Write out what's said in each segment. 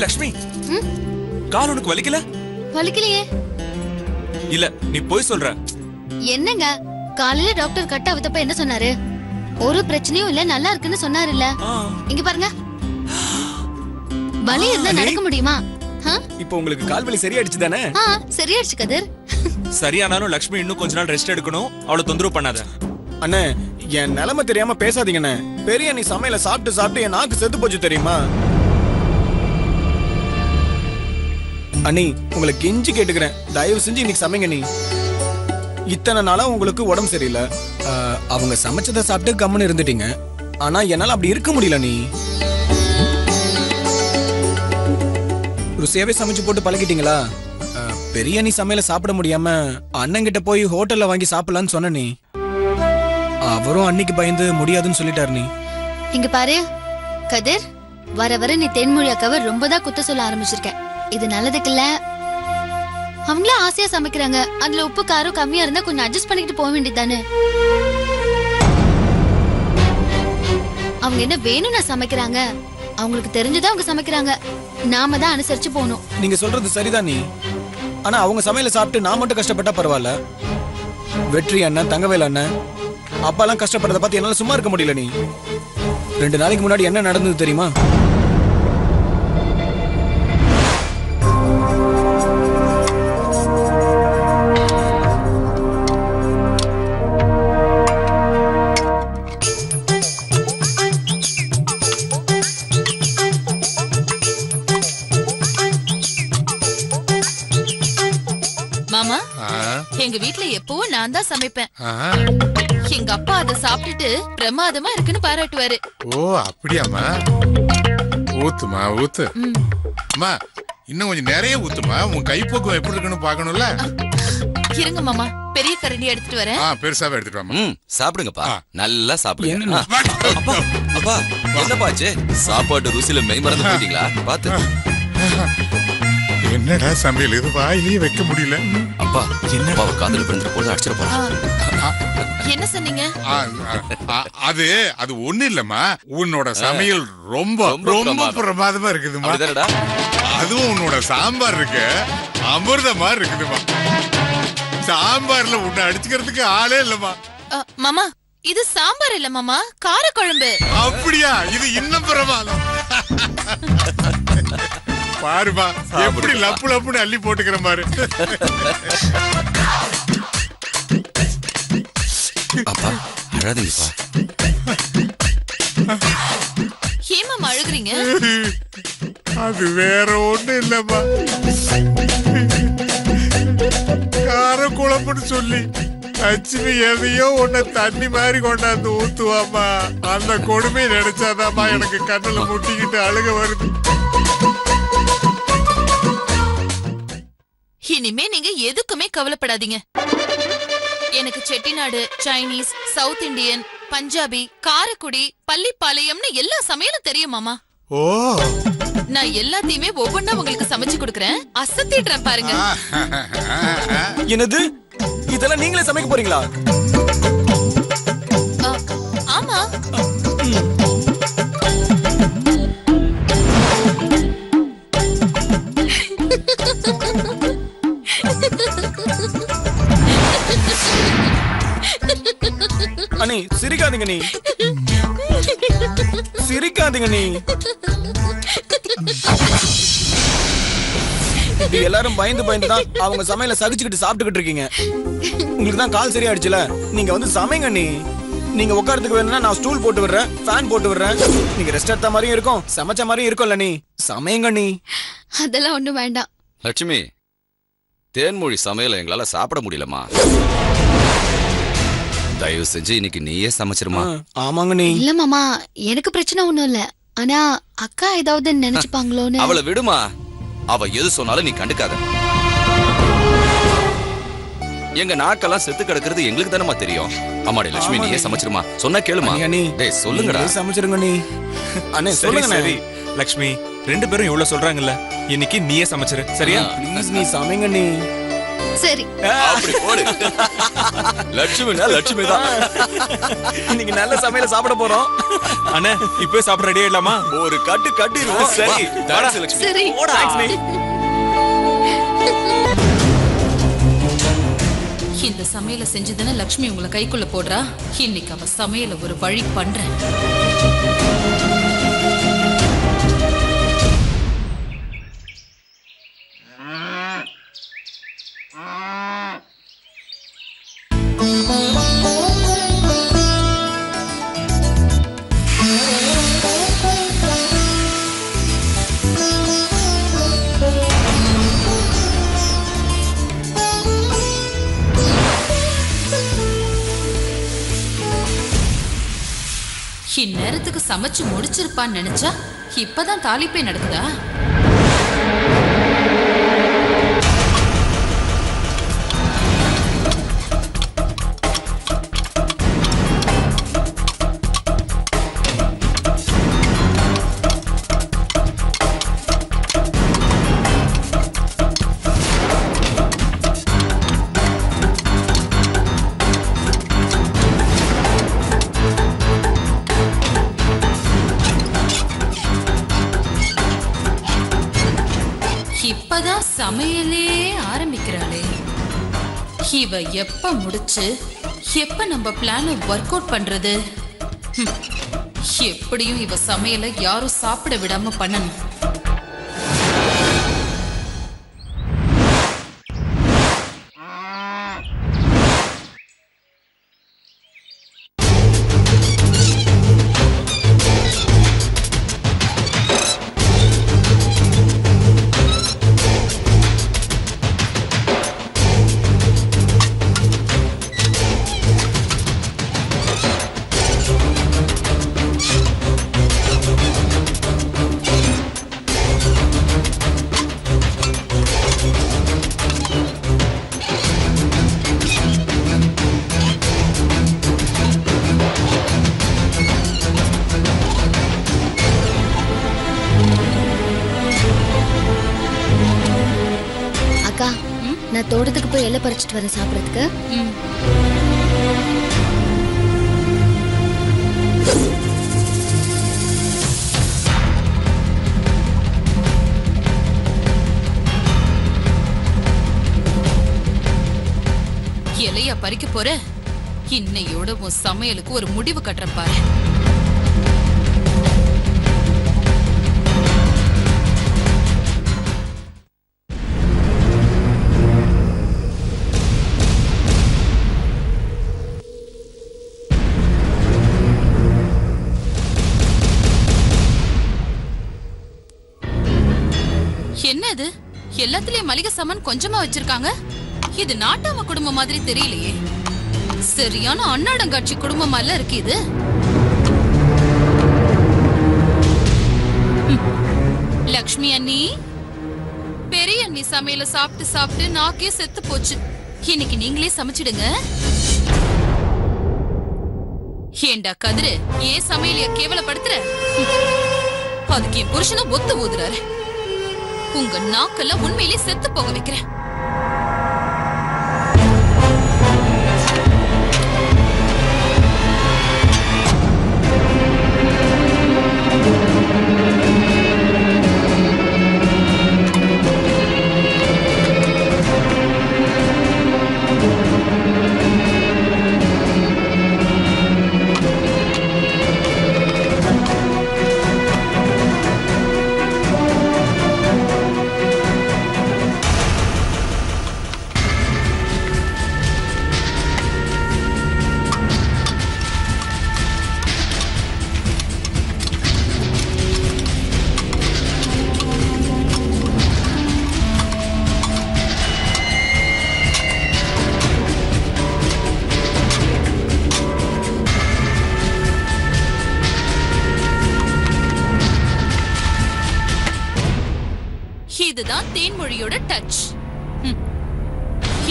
லட்சுமி, கால் உனக்கு வலிக்கல? வலிக்கலையே. இல்ல, நீ போய் சொல்ற. என்னங்க, காலையில டாக்டர் கட் ஆவதப்ப என்ன சொன்னாரு? ஒரு பிரச்சனையும் இல்ல, நல்லா இருக்குன்னு சொன்னாருல்ல. இங்க பாருங்க, வலி இருந்தா நடக்க முடியுமா? இப்போ உங்களுக்கு கால் வலி சரியாயிடுச்சு தானே? சரியாயிடுச்சு கதிர். சரியானாலும் லட்சுமி இன்னும் கொஞ்ச நாள் ரெஸ்ட் எடுக்கணும். அவளை தொந்தரவு பண்ணாத. அண்ணே, என் நிலைமை தெரியாம பேசாதீங்கண்ணே. பெரிய நீ சமையல சாப்பிட்டு சாப்பிட்டு என் நாக்கு செத்து போச்சு தெரியுமா? அண்ணி, உங்களை கெஞ்சி கேட்டுக்கிறேன், தயவு செஞ்சு இன்னைக்கு சமைங்க. நீ இத்தனை நாளா உங்களுக்கு உடம்பு சரியில்லை, அவங்க சமைச்சதை சாப்பிட்டு கம்முன்னு இருந்துட்டீங்க. ஆனா என்னால அப்படி இருக்க முடியல. நீ ருசியாவே சமைச்சு போட்டு பழகிட்டீங்களா? பெரிய நீ சமையல சாப்பிட முடியாம அண்ணங்கிட்ட போய் ஹோட்டல்ல வாங்கி சாப்பிடலான்னு சொன்ன. நீ அவரும் அன்னைக்கு பயந்து முடியாதுன்னு சொல்லிட்டாரு. நீ இங்க பாரு கதிர், வர வர நீ தென்மொழி அக்காவை ரொம்பதான் குத்த சொல்ல ஆரம்பிச்சிருக்க. இது நல்லதுக்கு இல்ல. அவங்கள ஆசையா சமைக்கிறாங்க, அதுல உப்பு காரம் கம்மியா இருந்தா கொஞ்சம் அட்ஜஸ்ட் பண்ணிட்டு போக வேண்டியதானே. அவங்க என்ன வேணும்னா சமைக்கிறாங்க, அவங்களுக்கு தெரிஞ்சதா அவங்க சமைக்கிறாங்க. நாம தான் அனுசரிச்சு போகணும். நீங்க சொல்றது சரிதான். நீ ஆனா அவங்க சமையல சாப்பிட்டு நான் மட்டும் கஷ்டப்பட்டா பரவாயில்ல. வெற்றி அண்ணன், தங்கவேல் அண்ணன், அப்பாலாம் கஷ்டப்படுறத பார்த்து என்னால சும்மா இருக்க முடியல. நீ 2 நாளைக்கு முன்னாடி என்ன நடந்தது தெரியுமா? மாமா, எங்க வீட்ல எப்பவும் நான் தான் சமைப்பேன். எங்க அப்பா அதை சாப்பிட்டுட்டு பிரமாதமா இருக்குன்னு பாராட்டுவாரு. ஓ, அப்படியாமா? ஊத்துமா, ஊத்து. அம்மா, இன்னும் கொஞ்சம் நிறைய ஊத்துமா. உன் கைப்போக்கம் எப்படி இருக்குன்னு பாக்கணும்ல. இருங்க மாமா, பெரிய கரண்டி எடுத்துட்டு வரேன். பெருசாவே எடுத்துட்டு வாமா. சாப்பிடுங்கப்பா, நல்லா சாப்பிடுங்க. அப்பா, அப்பா, என்னப்பாச்சு? சாப்பாட்டு ருசியில மெய் மறந்து போயிட்டீங்களா? பாத்து. என்னடா சமையல் இது, வாயிலேயே வைக்க முடியல. அப்பா, என்ன காதல் பிறந்த போது அடிச்சிட போறா. என்ன சொன்னீங்க? அது ஒண்ணு இல்லம்மா, உன்னோட சமையல் ரொம்ப ரொம்ப பிரமாதமா இருக்குதுமா. அதுவும் உன்னோட சாம்பார் இருக்கு, அமிர்தமா இருக்குதுமா. சாம்பார்ல உன்னை அடிச்சுக்கிறதுக்கு ஆளே இல்லம்மா. மாமா, இது சாம்பார் இல்ல மாமா, காரக்குழம்பு. அப்படியா? இது இன்னும் பிரமாதம். பாருமா, எப்படி லப்பு லப்புன்னு அள்ளி போட்டுக்கிற பாரு. அப்பா, அழாதீங்கப்பா. ஏமா அழுகுறீங்க? அது வேற ஒண்ணு இல்லம்மா, காரக்குழம்புன்னு சொல்லி லட்சுமி எதையோ உன்னை தண்ணி மாதிரி கொண்டாந்து ஊத்துவாமா. அந்த கொடுமையை நினைச்சாதாமா எனக்கு கண்ணுல முட்டிக்கிட்டு அழுக வருது. இனிமே நீங்க எதுக்குமே கவலைப்படாதீங்க. எனக்கு Chettinad, Chinese, south Indian, Punjabi, Karaikudi, பள்ளிப்பாளையம்னு எல்லா சமையலும் தெரியும் மாமா. ஓ, நான் எல்லாத்தையுமே ஒவ்வொன்னா உங்களுக்கு சமைச்சு கொடுக்கறேன், அசத்திடுறேன் பாருங்க. என்னது, இதெல்லாம் நீங்களே சமைக்க போறீங்களா? ஆமா. அண்ணி, சிரிக்காதீங்க. நீ சிரிக்காதீங்க. நீ எல்லாரும் பயந்து பயந்து தான் அவங்க சமையல சகிச்சுக்கிட்டு சாப்பிட்டுக்கிட்டு இருக்கீங்க. உங்களுக்கு தான் கால் சரியாயிடுச்சுல, நீங்க வந்து சமைங்க. நீ நீங்க உட்காரத்துக்கு வேணும்னா நான் ஸ்டூல் போட்டு விடுறேன், ஃபேன் போட்டு விடுறேன். நீங்க ரெஸ்ட் எடுத்த மாதிரியும் இருக்கும், சமைச்ச மாதிரியும் இருக்கும்ல. நீ சமைங்க. நீ அதெல்லாம் ஒண்ணும் வேண்டாம். தயவு செஞ்சு இன்னைக்கு நீயே சமைச்சிருமா. ஆமாங்க நீ. இல்ல மாமா, எனக்கு பிரச்சனை ஒண்ணும் இல்ல. ஆனா அக்கா ஏதாவது நினைச்சுப்பாங்களோன்னு. அவளை விடுமா, அவ எது சொன்னாலும் நீ கண்டுக்காத. எங்க நாக்கெல்லாம் செத்து கிடக்கிறது எங்களுக்கு தானமா தெரியும். அம்மாடி லட்சுமி நீயே சமைச்சிருமா. சொன்னா கேளுமா. டேய் சொல்லுங்கடா. சமைச்சிருங்க நீ. அண்ணே சொல்லுங்க. சரி லக்ஷ்மி, 2 பேரும் இவ்வளவு சொல்றாங்கல்ல, இன்னைக்கு நீயே சமைச்சிரு சரியா? ப்ளீஸ் நீ சமைங்க நீ. சரி. அப்படி போடு. லட்சுமினா லட்சுமி தான். இன்னைக்கு நல்ல சமையல சாப்பிட போறோம். அண்ணா இப்பவே சாப்பிட ரெடி ஆயிடலாமா? ஒரு கட்டிடுவோம். சரி தேங்க்ஸ் லட்சுமி. சரி. இந்த சமையல செஞ்சுதானே லக்ஷ்மி உங்களை கைக்குள்ள போடுறா. இன்னைக்கு அவ சமையல ஒரு வழி பண்றேன். இந்நேரத்துக்கு சமைச்சு முடிச்சிருப்பான்னு நினைச்சா இப்பதான் தாலிப்பே நடக்குதா? இப்பதான் சமையலே ஆரம்பிக்கிறாளே. இவ எப்ப முடிச்சு எப்ப நம்ம பிளான ஒர்க் அவுட் பண்றது? எப்படியும் இவ சமையலை யாரும் சாப்பிட விடாம பண்ணணும். அக்கா, நான் தோட்டத்துக்கு போய் இலை பறிச்சிட்டு வரேன் சாப்பிடறதுக்கு. இலையா பறிக்க போற? இன்னையோட உன் சமையலுக்கு ஒரு முடிவு கட்டுறேன் பாரு. என்னது எல்லாத்துலயும் மளிகை சாமான் கொஞ்சமா வச்சிருக்காங்க? இது நாட்டாம குடும்பம் மாதிரி தெரியலையே. சரியான அன்னாடங்காட்சி குடும்பமால இருக்கு இது. லக்ஷ்மி அண்ணி, பெரிய அண்ணி சமையல சாப்பிட்டு சாப்பிட்டு நாக்கே செத்து போச்சு. இன்னைக்கு நீங்களே சமைச்சிடுங்க. ஏண்டா கதிரு, ஏன் சமையலைய கேவலப்படுத்துற? அதுக்கு என் புருஷனை ஒத்து ஊதுறாரு. உங்க நாக்கெல்லாம் உண்மையிலே செத்து போக வைக்கிறேன். இதுதான் தேன்மொழியோட டச்.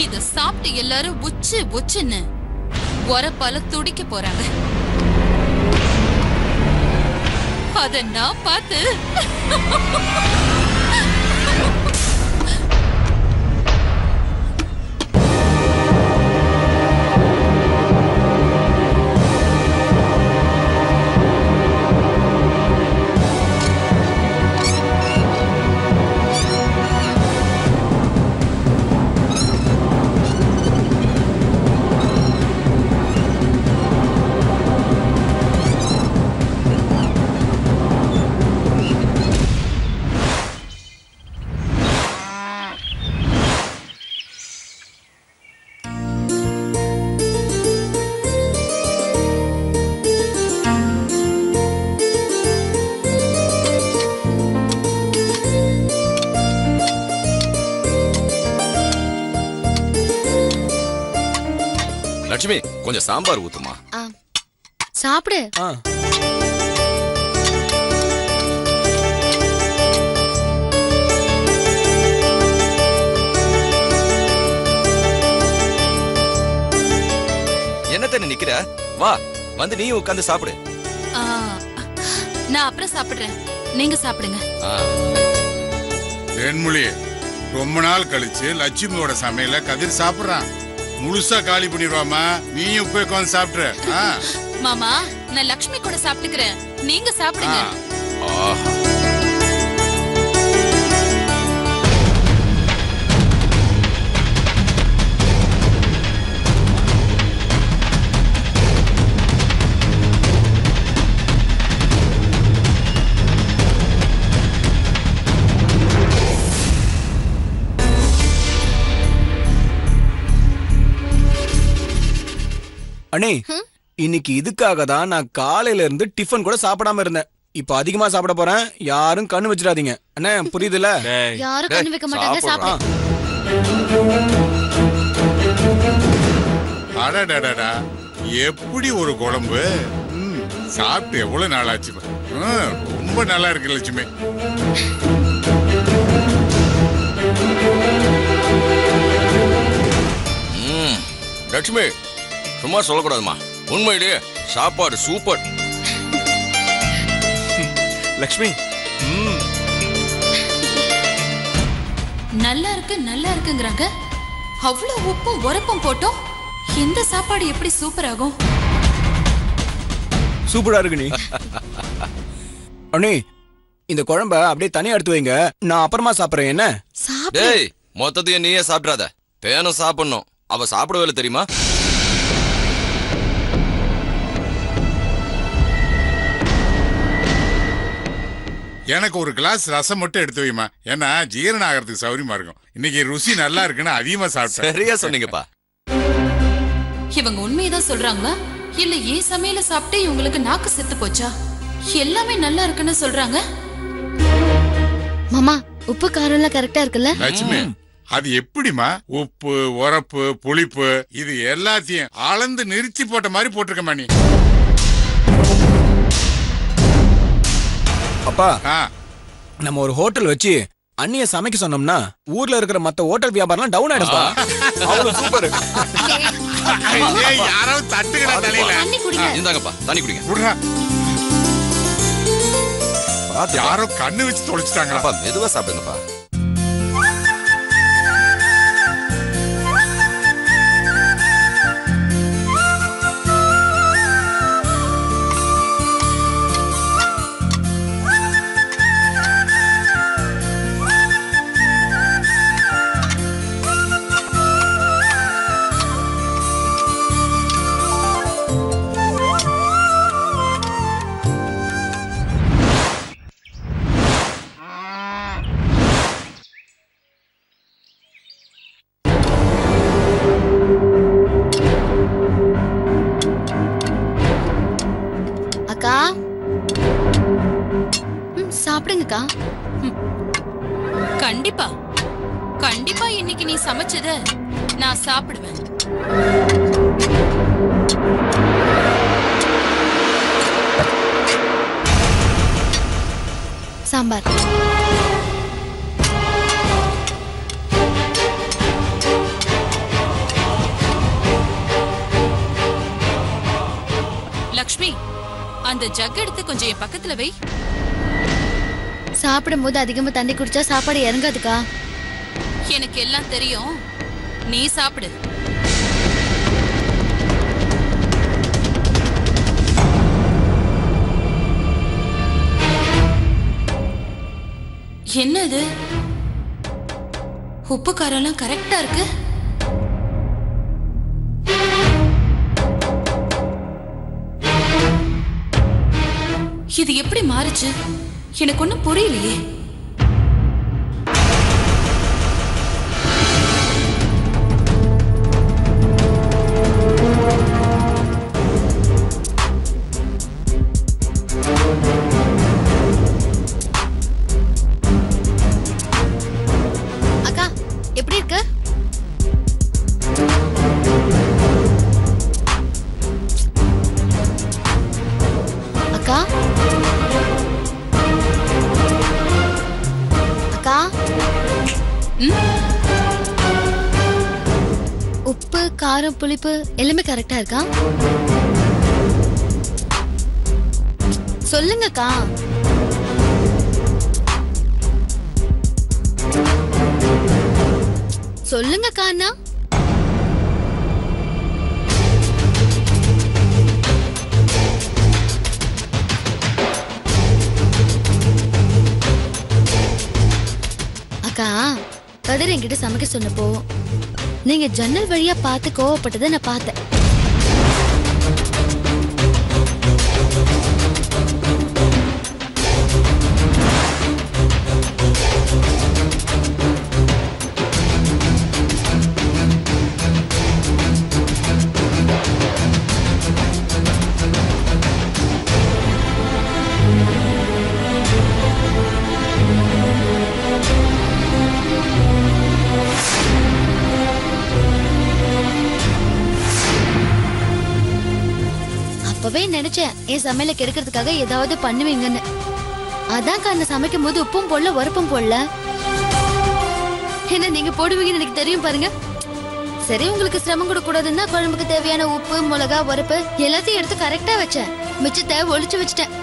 இத சாப்பிட்டு எல்லாரும் உச்சு உச்சுன்னு உரப்பால துடிக்க போறாங்க. அத நான் பார்த்து லட்சுமி கொஞ்சம் சாம்பார் ஊத்துமா. சாப்பிடு. என்னத்த நிக்கிற? வா வந்து நீயும் உட்கார்ந்து சாப்பிடு. நான் அப்புறம் சாப்பிடுறேன், நீங்க சாப்பிடுங்க. தேன்மொழி, ரொம்ப நாள் கழிச்சு லட்சுமியோட சமையல கதிர் சாப்பிடுறான். முழுசா காலி பண்ணிடுவாமா, நீயும் போய் உட்காந்து சாப்பிடுற. மாமா, நான் லட்சுமி கூட சாப்பிட்டுக்கிறேன், நீங்க சாப்பிடுங்க. அண்ணே, இன்னைக்கு இதுக்காக தான் நான் காலையில இருந்து டிஃபன் கூட சாப்பிடாம இருந்தேன். இப்ப அதிகமா சாப்பிட போறேன், யாரும் கண்ணு வச்சிடாதீங்க. அண்ணே புரியுதுல? யாரும் கண்ணு வைக்க மாட்டாங்க, சாப்பிடு. அடடடடா, எப்படி ஒரு குழம்பு! சாப்பிட்டு எவ்வளவு நாள் ஆச்சு. ரொம்ப நல்லா இருக்கு லட்சுமி. லட்சுமி சும்மா சொல்லக்கூடாதுமா, உண்மையிலேயே சாப்பாடு சூப்பர். லட்சுமி நல்லா இருக்கு நல்லா இருக்குங்கறாங்க. அவ்வளவு உப்பும் உரப்பும் போட்டோம், இந்த சாப்பாடு எப்படி சூப்பர் ஆகும்? சூப்பரா இருக்கு நீ. அண்ணே, இந்த குழம்ப அப்படியே தனியா எடுத்து வைங்க, நான் அப்புறமா சாப்பிடுறேன். என்ன? டேய், மொத்தத்தையும் நீயே சாப்பிடாத, தேனும் சாப்பிடணும். அவ சாப்பிடவே தெரியுமா? எனக்கு ஒரு கிளாஸ் ரசம் மட்டும் எடுத்து வைமா, ஏன்னா ஜீரணம் ஆகிறதுக்கு சௌரியமா இருக்கும். இன்னைக்கு ருசி நல்லா இருக்குன்னு அதிகமா சாப்பிட்டேன். சரியா சொன்னீங்கப்பா. இவங்க உண்மையதான் சொல்றாங்களா, இல்ல ஏன் சமையல சாப்பிட்டு இவங்களுக்கு நாக்கு செத்து போச்சா? எல்லாமே நல்லா இருக்குன்னு சொல்றாங்க. மாமா, உப்பு காரம் எல்லாம் கரெக்டா இருக்குல்ல? லட்சுமி, அது எப்படிமா உப்பு உரப்பு புளிப்பு இது எல்லாத்தையும் அளந்து நிறுத்தி போட்ட மாதிரி போட்டிருக்கமா நீ? அப்பா, நம்ம ஒரு ஹோட்டல் வச்சு அண்ணிய சமைக்க சொன்னோம்னா ஊர்ல இருக்கிற மத்த ஹோட்டல் வியாபாரம் டவுன் ஆயிடும்பா. அவ்வளவு சூப்பர். யாராவது தட்டுக்கடா தலையில. இந்தாங்கப்பா தண்ணி குடிங்க. யாரோ கண்ணு வச்சு தொலைச்சிட்டாங்களா? மெதுவா சாப்பிடுங்கப்பா. அக்கா, சாப்பிடுங்கக்கா. கண்டிப்பா கண்டிப்பா இன்னைக்கு நீ சமைச்சத நான் சாப்பிடுவேன். சாம்பார். லக்ஷ்மி, அந்த ஜக் எடுத்து கொஞ்சம் என் பக்கத்துல வை. சாப்பிடும் போது அதிகமா தண்ணி குடிச்சா சாப்பாடு இறங்காதுக்கா. எனக்கு எல்லாம் தெரியும், நீ சாப்பிடு. என்ன இது? உப்பு காரெல்லாம் கரெக்டா இருக்கு. இது எப்படி மாறுச்சு? எனக்கு ஒண்ணும் புரியலையே. அக்கா எப்படி இருக்கு? அக்கா அக்கா உப்பு காரம் புளிப்பு எல்லாமே கரெக்டா இருக்கா? சொல்லுங்கக்கா. சொல்லுங்கக்கா. அண்ணா அக்கா, கதிர் என்கிட்ட சமைக்க சொன்னப்போ நீங்க ஜன்னல் வழியா பார்த்து கோவப்பட்டதை நான் பார்த்தேன். அப்பவே நினைச்சேன் என் சமையல கெடுக்கிறதுக்காக ஏதாவது பண்ணுவீங்கன்னு. அதான் கண்ண சமைக்கும் போது உப்பும் போடல உரப்பும் போடல. என்ன நீங்க போடுவீங்கன்னு எனக்கு தெரியும் பாருங்க. சரி, உங்களுக்கு சிரமம் கொடுக்க கூடாதுன்னா குழம்புக்கு தேவையான உப்பு மிளகா உரப்பு எல்லாத்தையும் எடுத்து கரெக்டா வச்சேன். மிச்சத்தை ஒளிச்சு வச்சுட்டேன்.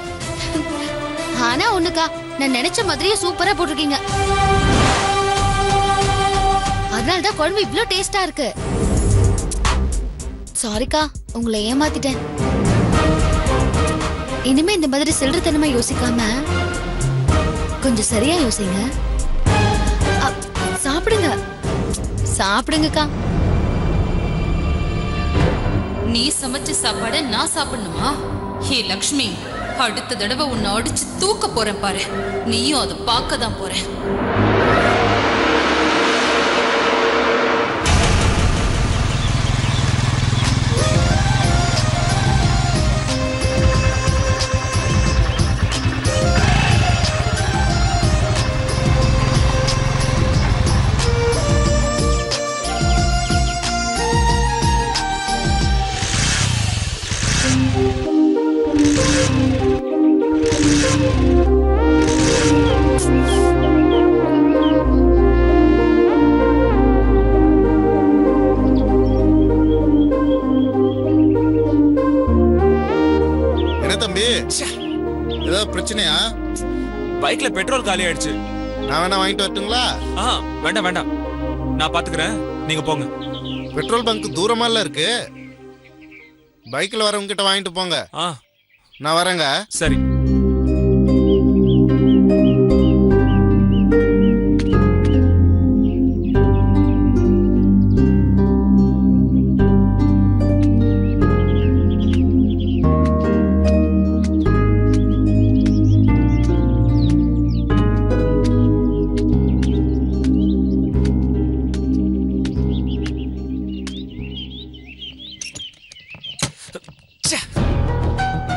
ஆனா ஒண்ணுக்கா, நான் நினைச்ச மாதிரியே சூப்பரா போட்டிருக்கீங்க. அதனாலதான் குழம்பு இவ்ளோ டேஸ்டா இருக்கு. சாரிக்கா, உங்களை ஏமாத்திட்டேன். இனிமே இந்த மாதிரி சில்லறத்தனமா யோசிக்காம கொஞ்சம் சரியா யோசிங்க. சாப்பிடுங்க சாப்பிடுங்கக்கா. நீ சமைச்ச சாப்பாட நான் சாப்பிடணுமா? ஹே லக்ஷ்மி, அடுத்த தடவை உன்னை அடிச்சு தூக்க போறேன் பாரு. நீயும் அதை பார்க்க தான் போற. ஏதாவது பிரச்சனையா? பைக்ல பெட்ரோல் காலி ஆயிடுச்சு. நான் வேணா வாங்கிட்டு வரட்டுங்களா? வேண்டாம் வேண்டாம், நான் பாத்துக்கிறேன், நீங்க போங்க. பெட்ரோல் பங்க் தூரமால இருக்கு. பைக்ல வரவங்க கிட்ட வாங்கிட்டு போங்க. நான் வரேங்க. சரி.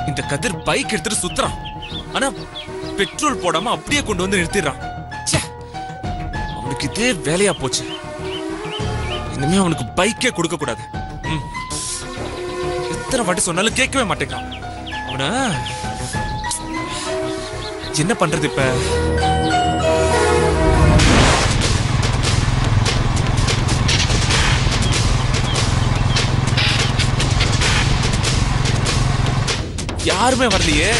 இந்த கதிர் பைக் எடுத்துட்டு சுத்துறான். ஆனா பெட்ரோல் போடாம அப்படியே கொண்டு வந்து நிறுத்திடுறான். அவனுக்கு இதே வேலையா போச்சு. இனிமே அவனுக்கு பைக்கே கொடுக்க கூடாது. எத்தனை வாட்டி சொன்னாலும் கேட்கவே மாட்டேங்கிறான். அவன என்ன பண்றது இப்ப? யாருமே வரலையே.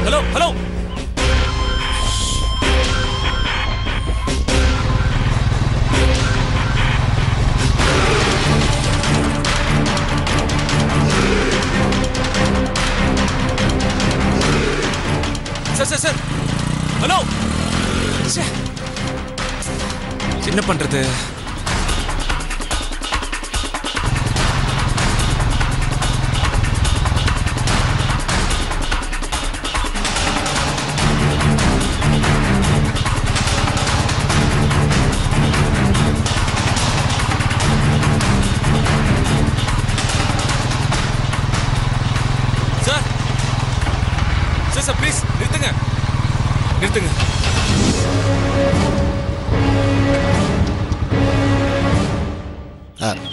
Hello hello sir hello. என்ன பண்றது? சார் ப்ளீஸ் நிறுத்துங்க.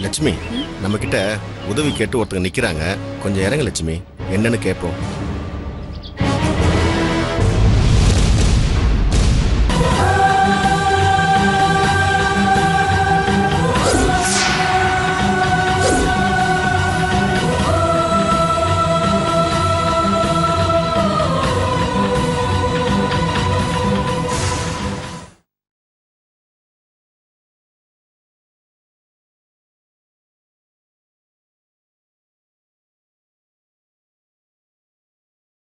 லட்சுமி, நம்ம கிட்ட உதவி கேட்டு ஒருத்தங்க நிக்கிறாங்க. கொஞ்சம் இறங்க லட்சுமி, என்னன்னு கேட்போம்.